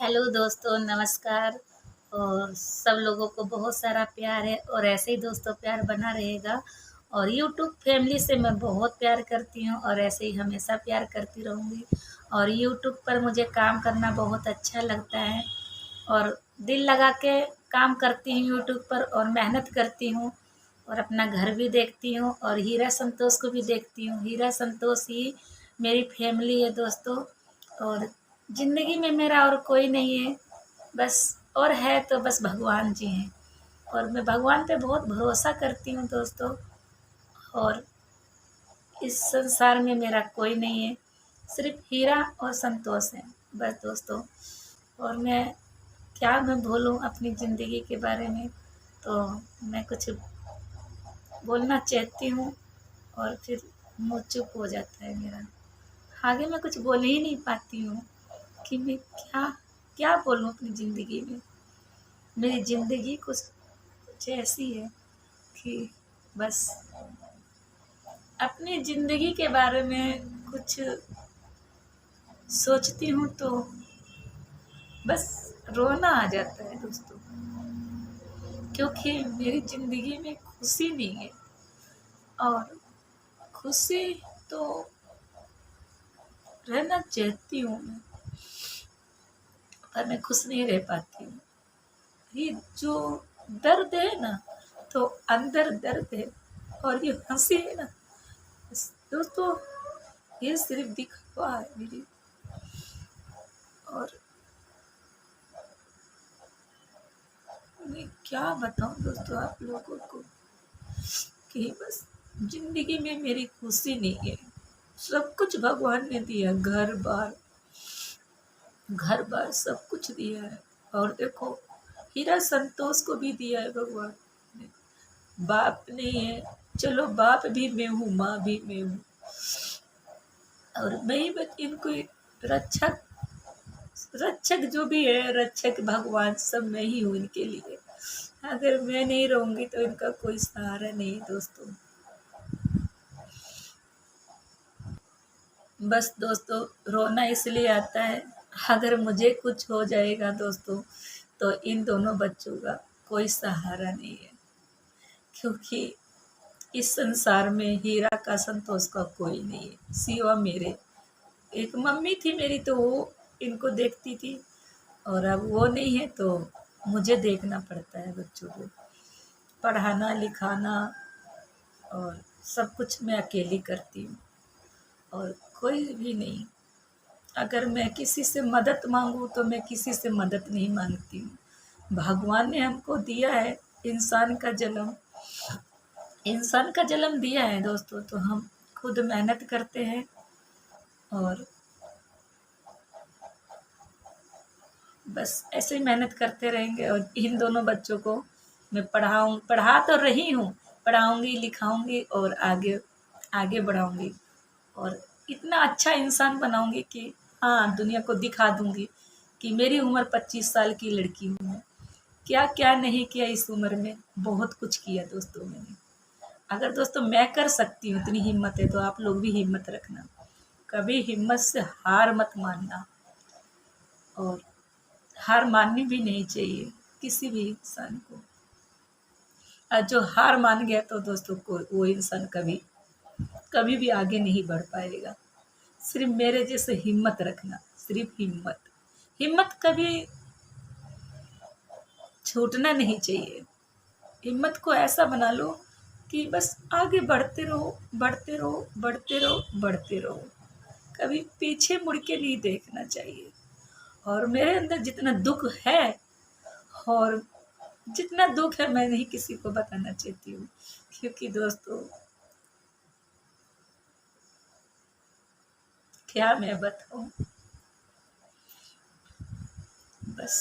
Hello दोस्तों, नमस्कार। और सब लोगों को बहुत सारा प्यार है और ऐसे ही दोस्तों प्यार बना रहेगा। और यूट्यूब फैमिली से मैं बहुत प्यार करती हूँ और ऐसे ही हमेशा प्यार करती रहूँगी। और यूट्यूब पर मुझे काम करना बहुत अच्छा लगता है और दिल लगा के काम करती हूँ यूट्यूब पर और मेहनत करती हूँ और अपना घर भी देखती हूँ और हीरा संतोष को भी देखती हूँ। हीरा संतोष ही मेरी फैमिली है दोस्तों। और ज़िंदगी में मेरा और कोई नहीं है, बस और है तो बस भगवान जी हैं। और मैं भगवान पे बहुत भरोसा करती हूँ दोस्तों। और इस संसार में मेरा कोई नहीं है, सिर्फ हीरा और संतोष है बस दोस्तों। और मैं बोलूँ अपनी ज़िंदगी के बारे में, तो मैं कुछ बोलना चाहती हूँ और फिर मुँह चुप हो जाता है मेरा। आगे मैं कुछ बोल ही नहीं पाती हूँ कि मैं क्या क्या बोलूँ अपनी ज़िंदगी में। मेरी ज़िंदगी कुछ ऐसी है कि बस अपनी ज़िंदगी के बारे में कुछ सोचती हूँ तो बस रोना आ जाता है दोस्तों, क्योंकि मेरी ज़िंदगी में खुशी नहीं है। और खुशी तो रहना चाहती हूँ मैं, पर मैं खुश नहीं रह पाती हूँ। ये जो दर्द है ना, तो अंदर दर्द है। और ये हंसी है ना दोस्तों, ये सिर्फ दिखावा है मेरी। और मैं क्या बताऊं दोस्तों आप लोगों को कि बस जिंदगी में मेरी खुशी नहीं है। सब कुछ भगवान ने दिया, घर बार सब कुछ दिया है। और देखो, हीरा संतोष को भी दिया है भगवान ने। बाप नहीं है, चलो बाप भी मैं हूँ, माँ भी मैं हूँ। और मैं ही बस इनको रक्षक रक्षक जो भी है, रक्षक भगवान सब मैं ही हूँ इनके लिए। अगर मैं नहीं रहूंगी तो इनका कोई सहारा नहीं दोस्तों। बस दोस्तों, रोना इसलिए आता है, अगर मुझे कुछ हो जाएगा दोस्तों तो इन दोनों बच्चों का कोई सहारा नहीं है। क्योंकि इस संसार में हीरा का संतोष का कोई नहीं है सिवा मेरे। एक मम्मी थी मेरी, तो वो इनको देखती थी। और अब वो नहीं है तो मुझे देखना पड़ता है बच्चों को, पढ़ाना लिखाना और सब कुछ मैं अकेली करती हूँ और कोई भी नहीं। अगर मैं किसी से मदद मांगूँ तो मैं किसी से मदद नहीं मांगती हूँ। भगवान ने हमको दिया है इंसान का जन्म दिया है दोस्तों, तो हम खुद मेहनत करते हैं और बस ऐसे ही मेहनत करते रहेंगे। और इन दोनों बच्चों को मैं पढ़ा तो रही हूँ, पढ़ाऊँगी, लिखाऊँगी और आगे आगे बढ़ाऊँगी। और इतना अच्छा इंसान बनाऊँगी कि हाँ, दुनिया को दिखा दूँगी कि मेरी उम्र 25 साल की लड़की हूँ मैं। क्या-क्या नहीं किया इस उम्र में, बहुत कुछ किया दोस्तों मैंने। अगर दोस्तों मैं कर सकती हूँ, इतनी हिम्मत है, तो आप लोग भी हिम्मत रखना। कभी हिम्मत से हार मत मानना। और हार माननी भी नहीं चाहिए किसी भी इंसान को। और जो हार मान गया तो दोस्तों को वो इंसान कभी कभी भी आगे नहीं बढ़ पाएगा। सिर्फ मेरे जैसे हिम्मत रखना, सिर्फ हिम्मत। हिम्मत कभी छूटना नहीं चाहिए। हिम्मत को ऐसा बना लो कि बस आगे बढ़ते रहो, बढ़ते रहो, बढ़ते रहो, बढ़ते रहो। कभी पीछे मुड़ के नहीं देखना चाहिए। और मेरे अंदर जितना दुख है, और जितना दुख है मैं नहीं किसी को बताना चाहती हूँ, क्योंकि दोस्तों क्या मैं बताऊँ। बस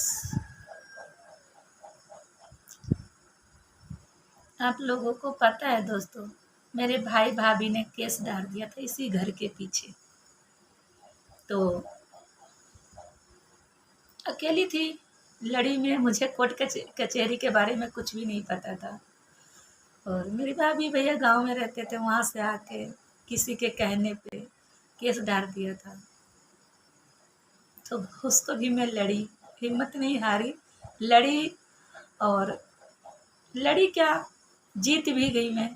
आप लोगों को पता है दोस्तों, मेरे भाई भाभी ने केस डाल दिया था इसी घर के पीछे। तो अकेली थी, लड़ी में, मुझे कोर्ट कचहरी के बारे में कुछ भी नहीं पता था। और मेरी भाभी भैया गांव में रहते थे, वहां से आके किसी के कहने पे केस डाल दिया था। तो उसको भी मैं लड़ी, हिम्मत नहीं हारी, लड़ी, और लड़ी क्या, जीत भी गई मैं।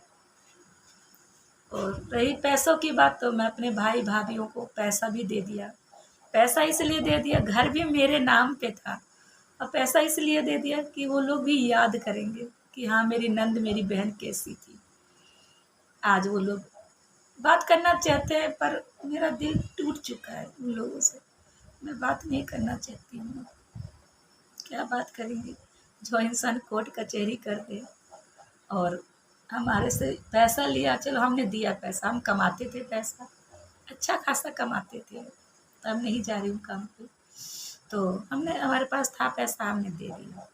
और रही पैसों की बात, तो मैं अपने भाई भाभीयों को पैसा भी दे दिया। पैसा इसलिए दे दिया, घर भी मेरे नाम पे था, और पैसा इसलिए दे दिया कि वो लोग भी याद करेंगे कि हाँ मेरी नंद, मेरी बहन कैसी थी। आज वो लोग बात करना चाहते हैं, पर मेरा दिल टूट चुका है उन लोगों से। मैं बात नहीं करना चाहती हूँ। क्या बात करेंगे, जो इंसान कोर्ट कचहरी कर दे और हमारे से पैसा लिया। चलो हमने दिया पैसा, हम कमाते थे पैसा, अच्छा खासा कमाते थे। अब नहीं जा रही हूँ काम पे, तो हमने, हमारे पास था पैसा, हमने दे दिया।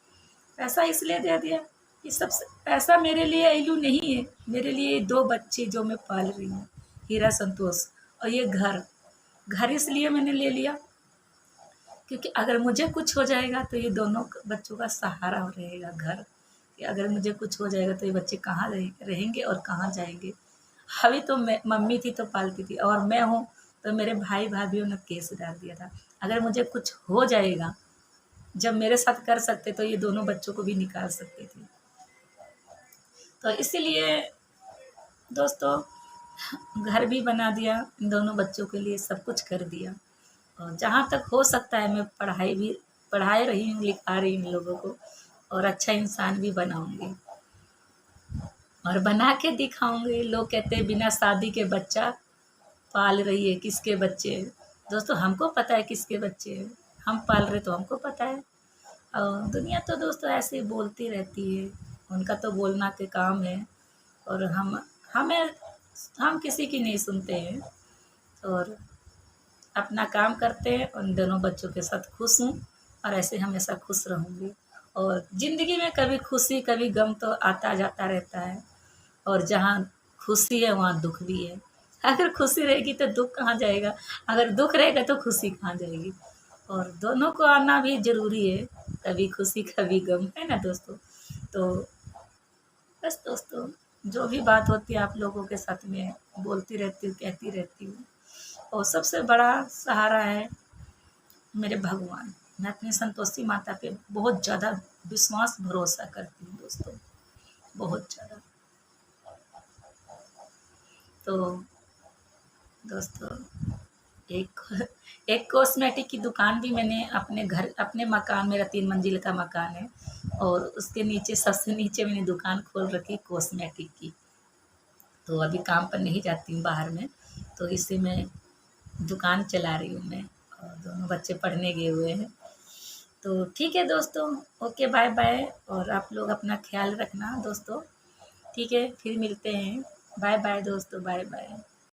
पैसा इसलिए दे दिया कि सबसे पैसा मेरे लिए एलू नहीं है, मेरे लिए 2 बच्चे जो मैं पाल रही हूँ, हीरा संतोष, और ये घर। घर इसलिए मैंने ले लिया क्योंकि अगर मुझे कुछ हो जाएगा तो ये दोनों बच्चों का सहारा रहेगा घर, कि अगर मुझे कुछ हो जाएगा तो ये बच्चे कहाँ रहेंगे और कहाँ जाएंगे। अभी तो मैं मम्मी थी तो पालती थी, और मैं हूँ तो मेरे भाई भाभीयों ने केस डाल दिया था। अगर मुझे कुछ हो जाएगा, जब मेरे साथ कर सकते तो ये दोनों बच्चों को भी निकाल सकते थे। तो इसीलिए दोस्तों घर भी बना दिया, इन दोनों बच्चों के लिए सब कुछ कर दिया। और जहाँ तक हो सकता है मैं पढ़ाई भी पढ़ा रही हूँ, लिखा रही हूँ इन लोगों को, और अच्छा इंसान भी बनाऊंगी और बना के दिखाऊंगी। लोग कहते हैं बिना शादी के बच्चा पाल रही है, किसके बच्चे हैं? दोस्तों हमको पता है किसके बच्चे हैं, हम पाल रहे तो हमको पता है। और दुनिया तो दोस्तों ऐसे ही बोलती रहती है, उनका तो बोलना के काम है, और हमें हम किसी की नहीं सुनते हैं। और अपना काम करते हैं, उन दोनों बच्चों के साथ खुश हूँ, और ऐसे हमेशा खुश रहूँगी। और ज़िंदगी में कभी खुशी कभी गम तो आता जाता रहता है, और जहाँ खुशी है वहाँ दुख भी है। अगर खुशी रहेगी तो दुख कहाँ जाएगा, अगर दुख रहेगा तो खुशी कहाँ जाएगी। और दोनों को आना भी ज़रूरी है, कभी खुशी कभी गम, है ना दोस्तों। तो बस दोस्तों, जो भी बात होती है आप लोगों के साथ में बोलती रहती हूँ, कहती रहती हूँ। और सबसे बड़ा सहारा है मेरे भगवान। मैं अपनी संतोषी माता पे बहुत ज़्यादा विश्वास भरोसा करती हूँ दोस्तों, बहुत ज़्यादा। तो दोस्तों एक एक कॉस्मेटिक की दुकान भी मैंने अपने घर, अपने मकान, मेरा 3 मंजिल का मकान है, और उसके नीचे, सबसे नीचे मैंने दुकान खोल रखी कॉस्मेटिक की। तो अभी काम पर नहीं जाती हूँ बाहर में, तो इससे मैं दुकान चला रही हूँ मैं, और दोनों बच्चे पढ़ने गए हुए हैं। तो ठीक है दोस्तों, ओके, बाय बाय, और आप लोग अपना ख्याल रखना दोस्तों। ठीक है, फिर मिलते हैं। बाय बाय दोस्तों, बाय बाय।